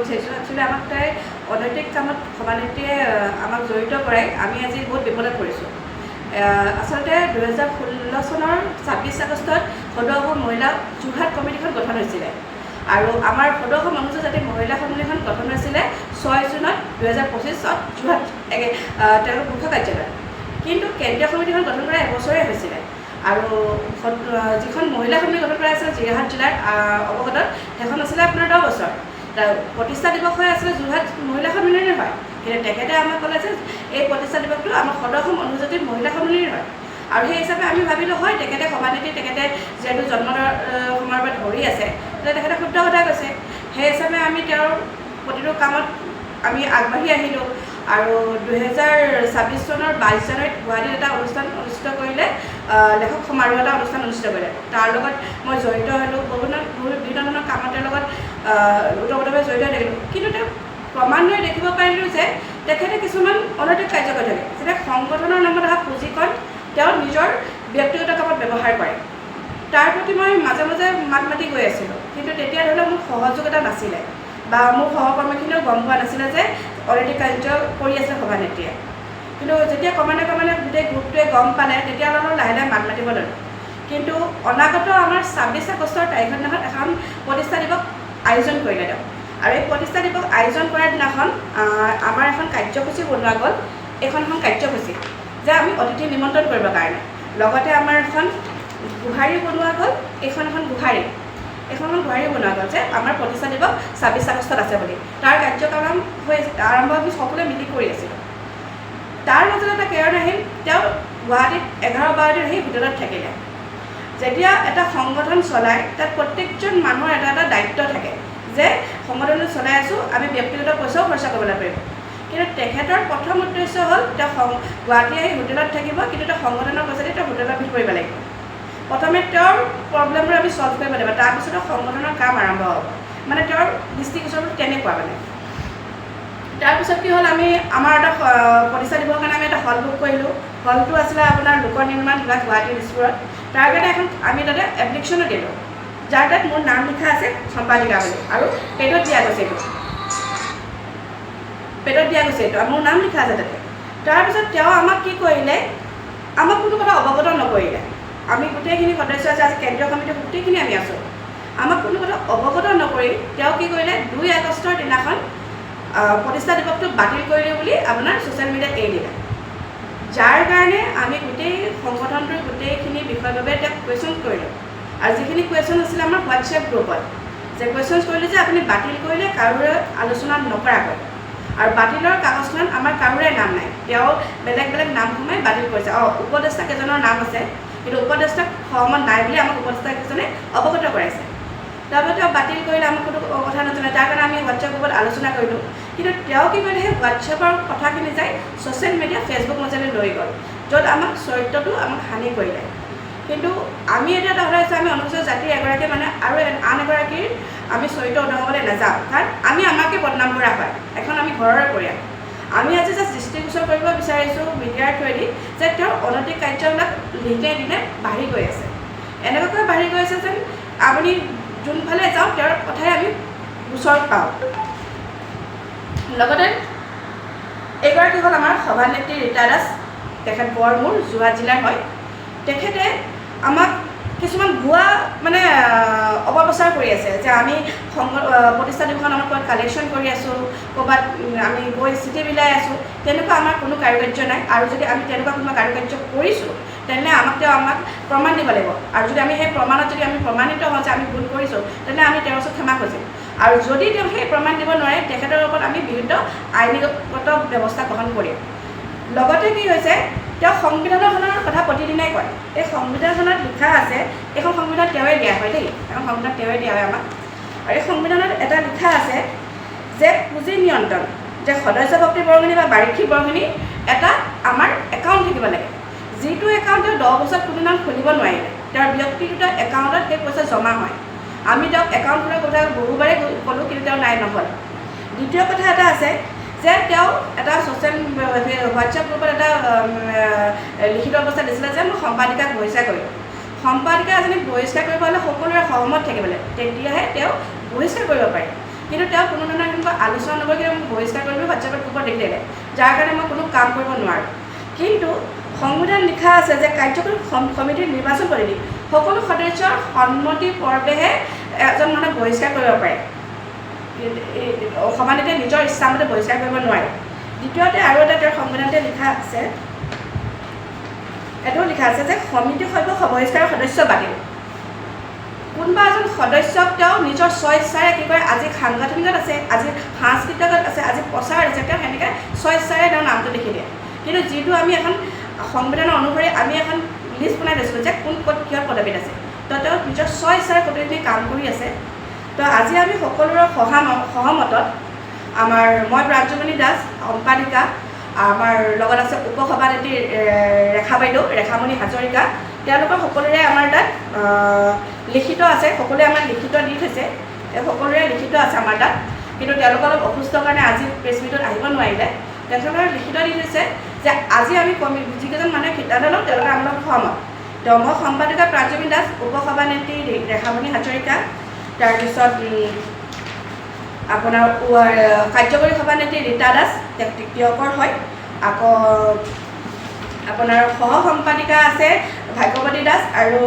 বিচাৰিছোঁ। একচুৱেলি আমাক তাই অনৈতিক কামত সভানেত্ৰীয়ে আমাক জড়িত কৰাই আমি আজি বহুত বিপদত পৰিছোঁ। আচলতে 2016 চনৰ 26 আগষ্টত সদৌ অসম মহিলা যোৰহাট কমিটিখন গঠন হৈছিলে আৰু আমাৰ সদৌ অসম অনুসূচিত জাতি মহিলা সন্মিলনখন গঠন হৈছিলে 6 জুনত 2025 যোৰহাট তেওঁলোকৰ মুখ্য কাৰ্যালয়ত। কিন্তু কেন্দ্ৰীয় সমিতিখন গঠন কৰা এবছৰেই হৈছিলে আৰু যিখন মহিলা সমিতি গঠন কৰা আছিল যোৰহাট জিলাৰ অৱগতত সেইখন আছিলে আপোনাৰ 10 বছৰ। প্ৰতিষ্ঠা দিৱস হৈ আছিলে যোৰহাট মহিলা সন্মিলনীৰ হয়, কিন্তু তেখেতে আমাক ক'লে যে এই প্ৰতিষ্ঠা দিৱসটো আমাৰ সদৌ অসম অনুসূচিত মহিলা সন্মিলনীৰ হয় আৰু সেই হিচাপে আমি ভাবিলোঁ হয় তেখেতে সভানেত্ৰী তেখেতে যিহেতু জন্মৰ সময়ৰ পৰা ধৰি আছে তেতিয়া তেখেতে শুদ্ধ কথা কৈছে। সেই হিচাপে আমি তেওঁৰ প্ৰতিটো কামত আমি আগবাঢ়ি আহিলোঁ আৰু 2026 চনৰ 22 জানুৱাৰীত গুৱাহাটীত এটা অনুষ্ঠান অনুষ্ঠিত কৰিলে, লেখক সমাৰোহ এটা অনুষ্ঠান অনুষ্ঠিত কৰিলে। তাৰ লগত মই জড়িত হ'লোঁ, বিভিন্ন ধৰণৰ কামত তেওঁৰ লগত ওতঃপ্ৰোতভাৱে জড়িত হৈ থাকিলোঁ। কিন্তু তেওঁ ক্ৰমান্বয়ে দেখিব পাৰিলোঁ যে তেখেতে কিছুমান অনৈতিক কাৰ্য কৰি থাকে, যেতিয়া সংগঠনৰ নামত অহা পুঁজিখন তেওঁ নিজৰ ব্যক্তিগত কামত ব্যৱহাৰ কৰে। তাৰ প্ৰতি মই মাজে মাজে মাত মাতি গৈ আছিলোঁ, কিন্তু তেতিয়া ধৰি লওক মোৰ সহযোগিতা নাছিলে বা মোৰ সহকৰ্মীখিনিও গম পোৱা নাছিলে যে অনৈতিক কাৰ্য কৰি আছে সভানেত্ৰীয়ে। কিন্তু যেতিয়া ক্ৰমান্বয়ে গোটেই গ্ৰুপটোৱে গম পালে তেতিয়া অলপ লাহে লাহে মাত মাতিব ল'লোঁ। কিন্তু অনাগত আমাৰ 26 আগষ্টৰ তাৰিখৰ দিনাখন এখন প্ৰতিষ্ঠা দিৱস আয়োজন কৰিলে তেওঁ আৰু এই প্ৰতিষ্ঠা দিৱস আয়োজন কৰাৰ দিনাখন আমাৰ এখন কাৰ্যসূচী বনোৱা গ'ল। এখন কাৰ্যসূচী যে আমি অতিথি নিমন্ত্ৰণ কৰিবৰ কাৰণে, লগতে আমাৰ এখন গুহাৰি বনোৱা গ'ল। এখন গুহাৰি বনোৱা গ'ল যে আমাৰ প্ৰতিষ্ঠা দিৱস 26 আগষ্টত আছে বুলি। তাৰ কাৰ্যক্ৰম আৰম্ভ আমি সকলোৱে মিলি কৰি আছিলোঁ। তাৰ মাজত এটা কাৰণ আহিল, তেওঁ গুৱাহাটীত 11-12 দিন আহি হোটেলত থাকিলে। যেতিয়া এটা সংগঠন চলায় তাত প্ৰত্যেকজন মানুহৰ এটা এটা দায়িত্ব থাকে যে সংগঠনটো চলাই আছোঁ, আমি ব্যক্তিগত পইচাও খৰচা কৰিবলৈ পাৰিব। কিন্তু তেখেতৰ প্ৰথম উদ্দেশ্য হ'ল তেওঁ গুৱাহাটী আহি হোটেলত থাকিব, কিন্তু তেওঁ সংগঠনৰ পইচা দি তেওঁ হোটেলৰ বিল কৰিব লাগিব। প্ৰথমে তেওঁৰ প্ৰব্লেমবোৰ আমি ছল্ভ কৰিব লাগিব, তাৰপিছত সংগঠনৰ কাম আৰম্ভ হ'ব। মানে তেওঁৰ দৃষ্টিগোচৰবোৰ তেনেকুৱা মানে। তাৰপিছত কি হ'ল, আমি আমাৰ এটা প্ৰতিষ্ঠা দিৱসৰ কাৰণে আমি এটা হল বুক কৰিলোঁ। হলটো আছিলে আপোনাৰ লোক নিৰ্মাণ বিভাগ গুৱাহাটী দিছপুৰত। তাৰ কাৰণে এখন আমি তাতে এপ্লিকেশ্যনো দিলোঁ, যাৰ তাত মোৰ নাম লিখা আছে সম্পাদিকা বুলি আৰু পেটত দিয়া গৈছে এইটো আৰু মোৰ নাম লিখা আছে তাতে। তাৰপিছত তেওঁ আমাক কি কৰিলে, আমাক কোনো কথা অৱগত নকৰিলে। আমি গোটেইখিনি সদস্য আছে, আজি কেন্দ্ৰীয় সমিতি গোটেইখিনি আমি আছোঁ। আমাক কোনো কথা অৱগত নকৰি তেওঁ কি কৰিলে 2 আগষ্টৰ দিনাখন প্ৰতিষ্ঠা দিৱসটো বাতিল কৰিলে বুলি আপোনাৰ ছ'চিয়েল মিডিয়াত এৰি দিলে। যাৰ কাৰণে আমি গোটেই সংগঠনটোৰ গোটেইখিনি বিষয়ৰ বাবে তেওঁক কুৱেশ্যন কৰিলোঁ আৰু যিখিনি কুৱেশ্যন আছিলে আমাৰ হোৱাটছএপ গ্ৰুপত যে কুৱেশ্যন কৰিলোঁ যে আপুনি বাতিল কৰিলে কাৰোৰে আলোচনা নকৰাকৈ আৰু বাতিলৰ কাগজখনত আমাৰ কাৰোৰে নাম নাই, তেওঁ বেলেগ নাম সোমাই বাতিল কৰিছে। উপদেষ্টা কেইজনৰ নাম আছে, কিন্তু উপদেষ্টাক সহমত নাই বুলি আমাক উপদেষ্টা কেইজনে অৱগত কৰাইছে। তাৰপৰা তেওঁ বাতিল কৰিলে, আমাক কোনো কথা নজনায়। তাৰ কাৰণে আমি হোৱাটছএপ গ্ৰুপত আলোচনা কৰিলোঁ, কিন্তু তেওঁ কি কৰিলে সেই হোৱাটছএপৰ কথাখিনি যাই ছ'চিয়েল মিডিয়া ফেচবুক মজিয়ালৈ লৈ গ'ল, য'ত আমাক চৰিত্ৰটো আমাক হানি কৰিলে। কিন্তু আমি এটা কথা হৈছে, আমি অনুসূচিত জাতিৰ এগৰাকী মানে আৰু আন এগৰাকীৰ আমি চৰিত্ৰ উদঙাবলৈ নাযাওঁ, কাৰণ আমি আমাকে বদনাম কৰা হয়, এখন আমি ঘৰৰে পৰিয়াল। আমি আজি জাষ্ট দৃষ্টিগোচৰ কৰিব বিচাৰিছোঁ মিডিয়াৰ থ্ৰুৱেদি যে তেওঁৰ অনৈতিক কাৰ্যবিলাক দিনে দিনে বাঢ়ি গৈ আছে। এনেকুৱাকৈ বাঢ়ি গৈ আছে যেন আপুনি যোনফালে যাওঁ তেওঁৰ কথাই আমি ওচৰত পাওঁ। লগতে এগৰাকী হ'ল আমাৰ সভানেত্ৰী ৰীতা দাস, তেখেত বৰমূৰ যোৰহাট জিলাৰ হয়। তেখেতে আমাক কিছুমান ভুৱা মানে অপপ্ৰচাৰ কৰি আছে যে আমি প্ৰতিষ্ঠা দিৱসত আমাৰ ক'ৰবাত কালেকশ্যন কৰি আছোঁ, ক'ৰবাত আমি গৈ চিঠি বিলাই আছোঁ। তেনেকুৱা আমাৰ কোনো কাৰুকাৰ্য নাই, আৰু যদি আমি তেনেকুৱা কোনো কাৰুকাৰ্য কৰিছোঁ তেনেহ'লে আমাক প্ৰমাণ দিব লাগিব, আৰু যদি আমি সেই প্ৰমাণত যদি আমি প্ৰমাণিত হওঁ যে আমি ভুল কৰিছোঁ তেনেহ'লে আমি তেওঁৰ ওচৰত ক্ষমা খুজিম। আৰু যদি তেওঁ সেই প্ৰমাণ দিব নোৱাৰে তেখেতৰ ওপৰত আমি বিৰুদ্ধ আইনীগত ব্যৱস্থা গ্ৰহণ কৰিম। লগতে কি হৈছে, তেওঁ সংবিধানখনৰ কথা প্ৰতিদিনাই কয়। এই সংবিধানখনত লিখা আছে, এইখন সংবিধান তেওঁৱে দিয়া হয় দেই, এখন সংবিধান তেওঁৱে দিয়া হয় আমাক। আৰু এই সংবিধানত এটা লিখা আছে যে পুঁজি নিয়ন্ত্ৰণ, যে সদস্য ভক্তি বৰঙণি বা বাৰ্ষিক বৰঙণি এটা আমাৰ একাউণ্ট থাকিব লাগে, যিটো একাউণ্ট তেওঁ 10 বছৰত কোনো নাম খুলিব নোৱাৰিলে, তেওঁৰ ব্যক্তিগত একাউণ্টত সেই পইচা জমা হয়। আমি তেওঁক একাউণ্ট খোলাৰ কথা বহুবাৰে ক'লোঁ, কিন্তু তেওঁ নাই নহ'ল। দ্বিতীয় কথা এটা আছে যে তেওঁ এটা ছ'চিয়েল হোৱাটছএপ গ্ৰুপত এটা লিখিত অৱস্থা দিছিলে যে মই সম্পাদিকাক বহিষ্কাৰ কৰিলোঁ। সম্পাদিকা এজনীক বহিষ্কাৰ কৰিব হ'লে সকলোৰে সহমত থাকিব লাগে, তেতিয়াহে তেওঁ বহিষ্কাৰ কৰিব পাৰে। কিন্তু তেওঁ কোনো ধৰণৰ এনেকুৱা আলোচনা নকৰি মোক বহিষ্কাৰ কৰিবলৈ হোৱাটছএপত গ্ৰুপত দেখিলে, যাৰ কাৰণে মই কোনো কাম কৰিব নোৱাৰোঁ। কিন্তু সংবিধান লিখা আছে যে কাৰ্যকৰী সমিতিৰ নিৰ্বাচন পদ্ধতি সকলো সদস্যৰ সন্মতি পৰ্বেহে এজন মানুহে বহিষ্কাৰ কৰিব পাৰে, সভানেত্ৰীয়ে নিজৰ ইচ্ছামতে বহিষ্কাৰ কৰিব নোৱাৰে। দ্বিতীয়তে আৰু এটা তেওঁৰ সংবিধানতে লিখা আছে, এইটো লিখা আছে যে সমিতি বহিষ্কাৰৰ সদস্য বাতিল। কোনোবা এজন সদস্যক তেওঁ নিজৰ স্বইচ্ছাৰে কি কৰে, আজি সাংগঠনিকত আছে, আজি সাংস্কৃতিকত আছে, আজি প্ৰচাৰত আছে, তেওঁ সেনেকৈ স্বইচ্ছাৰে তেওঁৰ নামটো লিখি দিয়ে। কিন্তু যিটো আমি এখন সংবিধানৰ অনুসৰি আমি এখন লিষ্ট বনাই লৈছিলোঁ যে কোন ক'ত কিহত পদবীত আছে, তো তেওঁ নিজৰ স্বইচ্ছাৰে গোটেইখিনি কাম কৰি আছে। তো আজি আমি সকলোৰে সহমতত মই প্ৰাঞ্জুমণি দাস সম্পাদিকা, আমাৰ লগত আছে উপসভানেত্ৰী ৰেখা বাইদেউ, ৰেখামণি হাজৰিকা, তেওঁলোকৰ সকলোৰে আমাৰ তাত লিখিত আছে, সকলোৱে আমাৰ লিখিত দি থৈছে, সকলোৰে লিখিত আছে আমাৰ তাত। কিন্তু তেওঁলোক অলপ অসুস্থৰ কাৰণে আজি প্ৰেছ মিটত আহিব নোৱাৰিলে। তেওঁলোকে লিখিত দি থৈছে যে আজি আমি যিকেইজন মানুহে সিদ্ধান্ত লওঁ তেওঁলোকে আমাৰ লগত সহমত। তো মই সম্পাদিকা প্ৰাঞ্জুমণি দাস, উপসভানেত্ৰী ৰেখামণি হাজৰিকা, তাৰপিছত আপোনাৰ কাৰ্যকৰী সভানেত্ৰী ৰীতা দাস, তেওঁ তৃতীয়কৰ হয়। আকৌ আপোনাৰ সহ সম্পাদিকা আছে ভাগ্যৱতী দাস আৰু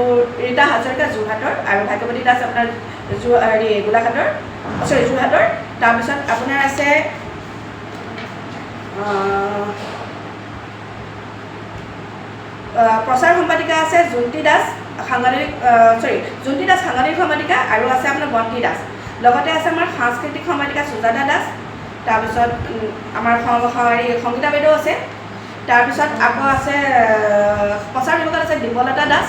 ৰীতা হাজৰিকা যোৰহাটৰ, আৰু ভাগ্যৱতী দাস আপোনাৰ গোলাঘাটৰ, যোৰহাটৰ। তাৰপিছত আপোনাৰ আছে প্ৰচাৰ সম্পাদিকা আছে জুন্তি দাস সাংবাদিক সম্পাদিকা, আৰু আছে আপোনাৰ বন্তি দাস। লগতে আছে আমাৰ সাংস্কৃতিক সম্পাদিকা সুজাতা দাস, তাৰপিছত আমাৰ সংগীতা বাইদেউ আছে, তাৰপিছত আকৌ আছে প্ৰচাৰ বিভাগত আছে দিব্যলতা দাস,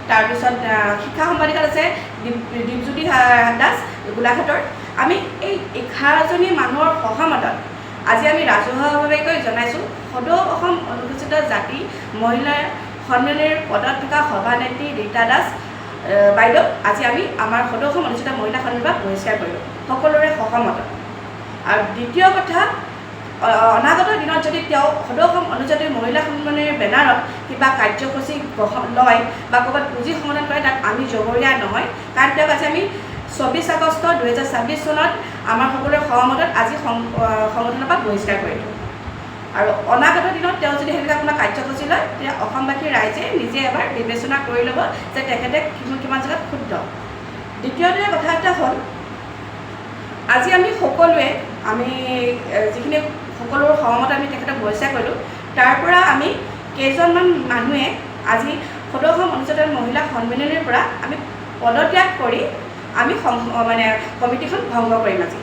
তাৰপিছত শিক্ষা সম্পাদিকাত আছে দীপজ্যোতি দাস গোলাঘাটৰ। আমি এই 11জনী মানুহৰ সহমতত আজি আমি ৰাজহুৱাভাৱে জনাইছোঁ সদৌ অসম অনুসূচিত জাতি মহিলাৰ সন্মিলনীৰ পদত থকা সভানেত্ৰী ৰীতা দাস বাইদেউ আজি আমি আমাৰ সদৌ অসম অনুসূচিত মহিলা সন্মিলনত বহিষ্কাৰ কৰিলোঁ সকলোৰে সহমতত। আৰু দ্বিতীয় কথা, অনাগত দিনত যদি তেওঁ সদৌ অসম অনুসূচিত মহিলা সন্মিলনীৰ বেনাৰত কিবা কাৰ্যসূচী লয় বা ক'ৰবাত পুঁজি সংশোধন কৰে, তাত আমি জগৰীয়া নহয়, কাৰণ তেওঁক আজি আমি 24 আগষ্ট 2026 চনত আমাৰ সকলোৰে সহমতত আজি সংগঠনৰ পৰা বহিষ্কাৰ কৰিলোঁ। আৰু অনাগত দিনত তেওঁ যদি সেনেকুৱা কোনো কাৰ্যসূচী লয়, তেতিয়া অসমবাসী ৰাইজে নিজে এবাৰ বিবেচনা কৰি ল'ব যে তেখেতে কিমান জেগাত শুদ্ধ। দ্বিতীয়তে কথা এটা হ'ল, আজি আমি সকলোৱে যিখিনি সকলো সহমত আমি তেখেতক বহিষ্কাৰ কৰিলোঁ, তাৰ পৰা আমি কেইজনমান মানুহে আজি সদৌ অসম অনুসূচিত মহিলা সন্মিলনীৰ পৰা আমি পদত্যাগ কৰি আমি কমিটিখন ভংগ কৰিম। আজি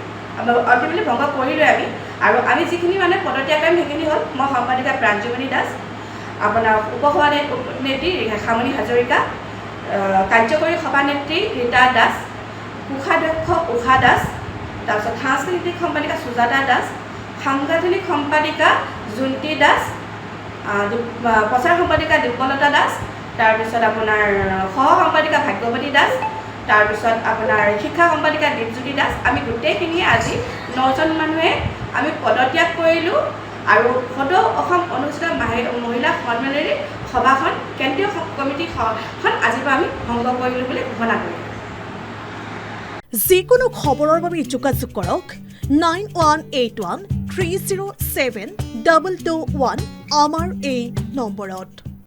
আল্টিমেটলি ভংগ কৰিলোৱে আমি। আৰু আমি যিখিনি পদত্যাগ কৰিম সেইখিনি হ'ল মই সম্পাদিকা প্ৰাঞ্জুমণি দাস, আপোনাৰ উপসভানেত্ৰী ৰেখামণি হাজৰিকা, কাৰ্যকৰী সভানেত্ৰী ৰীতা দাস, কোষাধ্যক্ষ উষা দাস, তাৰপিছত সাংস্কৃতিক সম্পাদিকা সুজাতা দাস, সাংগঠনিক সম্পাদিকা জুন্তি দাস, প্ৰচাৰ সম্পাদিকা দিব্যলতা দাস, তাৰপিছত আপোনাৰ সহ সম্পাদিকা ভাগ্যৱতী দাস, তাৰপিছত আপোনাৰ শিক্ষা সম্পাদিকা দীপজ্যোতি দাস। আমি গোটেইখিনিয়ে আজি 9জন মানুহে আমি পদত্যাগ কৰিলোঁ আৰু সদৌ অসম অনুসূচিত মহিলা সন্মিলনীৰ সভাখন কেন্দ্ৰীয় কমিটিখন আজিৰ পৰা আমি ভংগ কৰিলোঁ বুলি ঘোষণা কৰিলোঁ। যিকোনো খবৰৰ বাবে যোগাযোগ কৰক 9181 307 221 আমাৰ এই নম্বৰত।